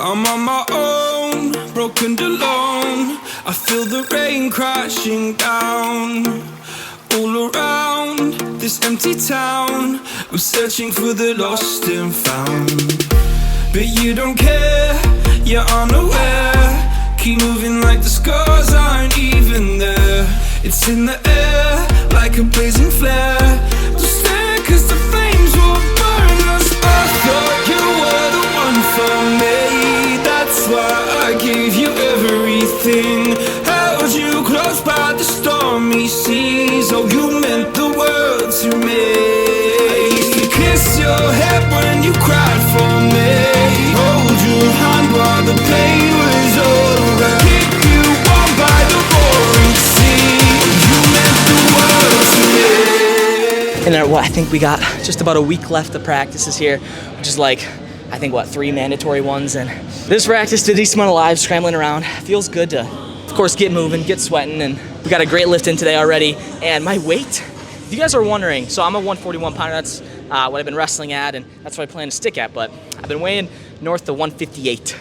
I'm on my own, broken and alone. I feel the rain crashing down all around this empty town. I'm searching for the lost and found, but you don't care, you're unaware. Keep moving like the scars aren't even there. It's in the air like a blazing flare. Don't stare 'cause the flames will burn us. I thought you were the one for me, that's why I gave you everything. Held you close by the stormy seas. Oh, you meant the world to me. I used to kiss your head when you cried for me, hold your hand while the pain was over, keep you warm by the roaring sea. You meant the world to me. And then, I think we got just about a week left of practices here, which is like, I think, 3 mandatory ones. And this practice did a decent amount of live scrambling around. Feels good to, of course, get moving, get sweating, and we got a great lift in today already. And my weight, if you guys are wondering, so I'm a 141 pounder. That's what I've been wrestling at, and that's what I plan to stick at. But I've been weighing north of 158,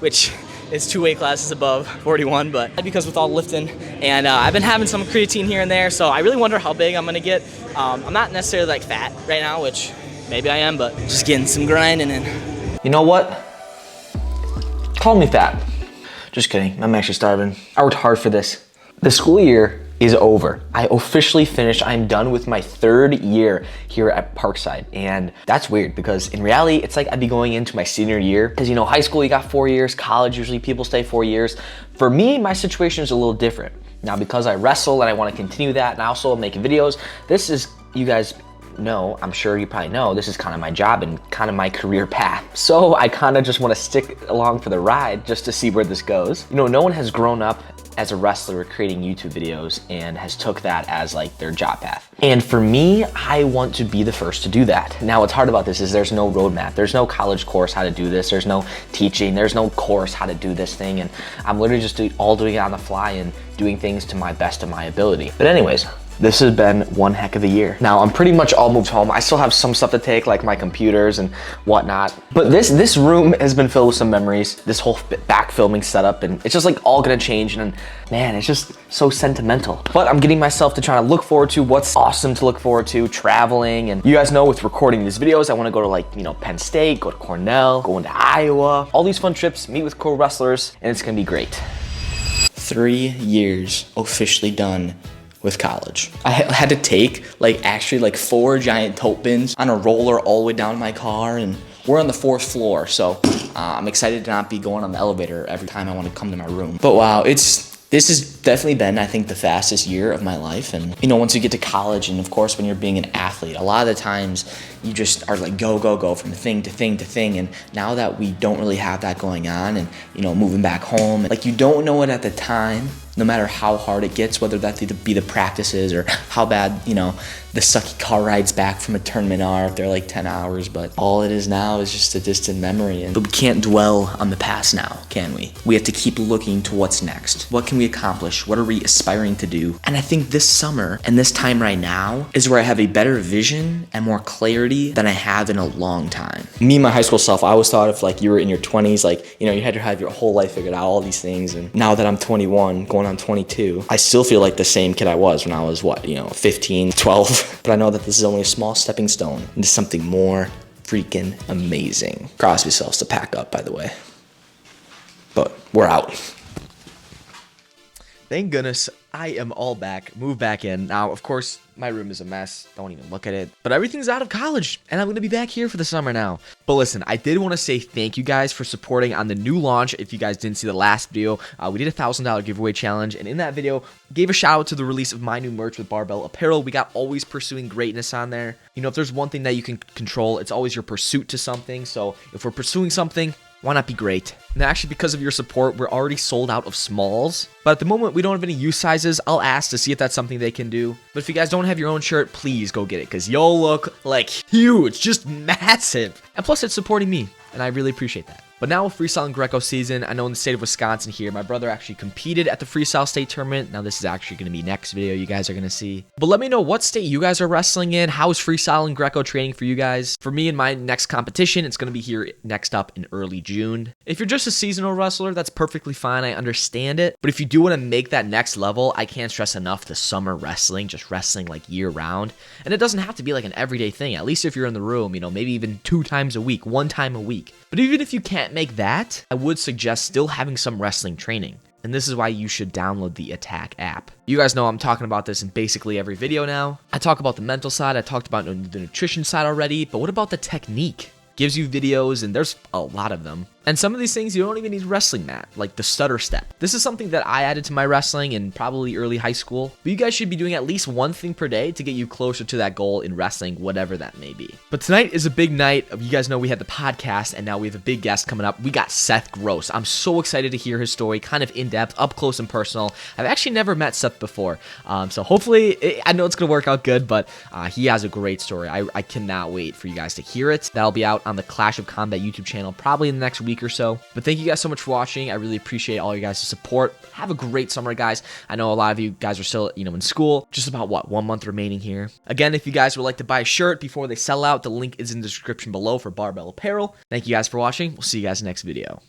which is 2 weight classes above 41. But because with all the lifting, and I've been having some creatine here and there, so I really wonder how big I'm gonna get. I'm not necessarily like fat right now, which maybe I am, but just getting some grinding in. You know what? Call me fat. Just kidding, I'm actually starving. I worked hard for this. The school year is over. I officially finished. I'm done with my 3rd year here at Parkside. And that's weird because in reality, it's like I'd be going into my senior year. Because you know, high school, you got 4 years. College, usually people stay 4 years. For me, my situation is a little different. Now, because I wrestle and I want to continue that, and I also make videos, this is, you guys know, I'm sure you probably know, this is kind of my job and kind of my career path. So I kind of just want to stick along for the ride just to see where this goes. You know, no one has grown up as a wrestler creating YouTube videos and has took that as like their job path. And for me, I want to be the first to do that. Now, what's hard about this is there's no roadmap. There's no college course how to do this. There's no teaching. There's no course how to do this thing. And I'm literally just doing it on the fly and doing things to my best of my ability. But anyways, this has been one heck of a year. Now, I'm pretty much all moved home. I still have some stuff to take, like my computers and whatnot. But this room has been filled with some memories, this whole back filming setup, and it's just like all gonna change, and man, it's just so sentimental. But I'm getting myself to try to look forward to what's awesome to look forward to, traveling. And you guys know with recording these videos, I wanna go to like, you know, Penn State, go to Cornell, go into Iowa, all these fun trips, meet with cool wrestlers, and it's gonna be great. 3 years officially done with college. I had to take actually 4 giant tote bins on a roller all the way down to my car, and we're on the 4th floor, so I'm excited to not be going on the elevator every time I want to come to my room. But wow, this has definitely been, I think, the fastest year of my life. And you know, once you get to college, and of course when you're being an athlete, a lot of the times you just are like go, go, go from thing to thing to thing. And now that we don't really have that going on, and you know, moving back home, like you don't know it at the time, no matter how hard it gets, whether that be the practices or how bad, you know, the sucky car rides back from a tournament are if they're like 10 hours. But all it is now is just a distant memory. But we can't dwell on the past now, can we? We have to keep looking to what's next. What can we accomplish? What are we aspiring to do? And I think this summer and this time right now is where I have a better vision and more clarity than I have in a long time. Me and my high school self, I always thought if like you were in your 20s, like, you know, you had to have your whole life figured out, all these things. And now that I'm 21, going on 22, I still feel like the same kid I was when I was 15, 12. But I know that this is only a small stepping stone into something more freaking amazing. Crosby still has to pack up, by the way. But we're out. Thank goodness I am all back, moved back in. Now, of course, my room is a mess. Don't even look at it. But everything's out of college, and I'm going to be back here for the summer now. But listen, I did want to say thank you guys for supporting on the new launch. If you guys didn't see the last video, we did a $1,000 giveaway challenge, and in that video, gave a shout out to the release of my new merch with Barbell Apparel. We got Always Pursuing Greatness on there. You know, if there's one thing that you can control, it's always your pursuit to something. So if we're pursuing something, why not be great? Now, actually, because of your support, we're already sold out of smalls. But at the moment, we don't have any youth sizes. I'll ask to see if that's something they can do. But if you guys don't have your own shirt, please go get it, because you'll look like huge, just massive. And plus, it's supporting me, and I really appreciate that. But now with freestyle and Greco season, I know in the state of Wisconsin here, my brother actually competed at the freestyle state tournament. Now this is actually going to be next video you guys are going to see. But let me know what state you guys are wrestling in. How is freestyle and Greco training for you guys? For me, in my next competition, it's going to be here next up in early June. If you're just a seasonal wrestler, that's perfectly fine. I understand it. But if you do want to make that next level, I can't stress enough the summer wrestling, just wrestling like year round. And it doesn't have to be like an everyday thing. At least if you're in the room, maybe even 2 times a week, 1 time a week. But even if you can't make that, I would suggest still having some wrestling training. And this is why you should download the Attack app. You guys know I'm talking about this in basically every video now. I talk about the mental side, I talked about the nutrition side already, but what about the technique? Gives you videos, and there's a lot of them. And some of these things you don't even need wrestling mat, like the stutter step. This is something that I added to my wrestling in probably early high school. But you guys should be doing at least one thing per day to get you closer to that goal in wrestling, whatever that may be. But tonight is a big night. You guys know we had the podcast, and now we have a big guest coming up. We got Seth Gross. I'm so excited to hear his story, kind of in depth, up close and personal. I've actually never met Seth before. So hopefully, I know it's going to work out good, but he has a great story. I cannot wait for you guys to hear it. That'll be out on the Clash of Combat YouTube channel probably in the next week or so. But thank you guys so much for watching. I really appreciate all you guys' support. Have a great summer, guys. I know a lot of you guys are still, in school. Just about 1 month remaining here. Again, if you guys would like to buy a shirt before they sell out, the link is in the description below for Barbell Apparel. Thank you guys for watching. We'll see you guys next video.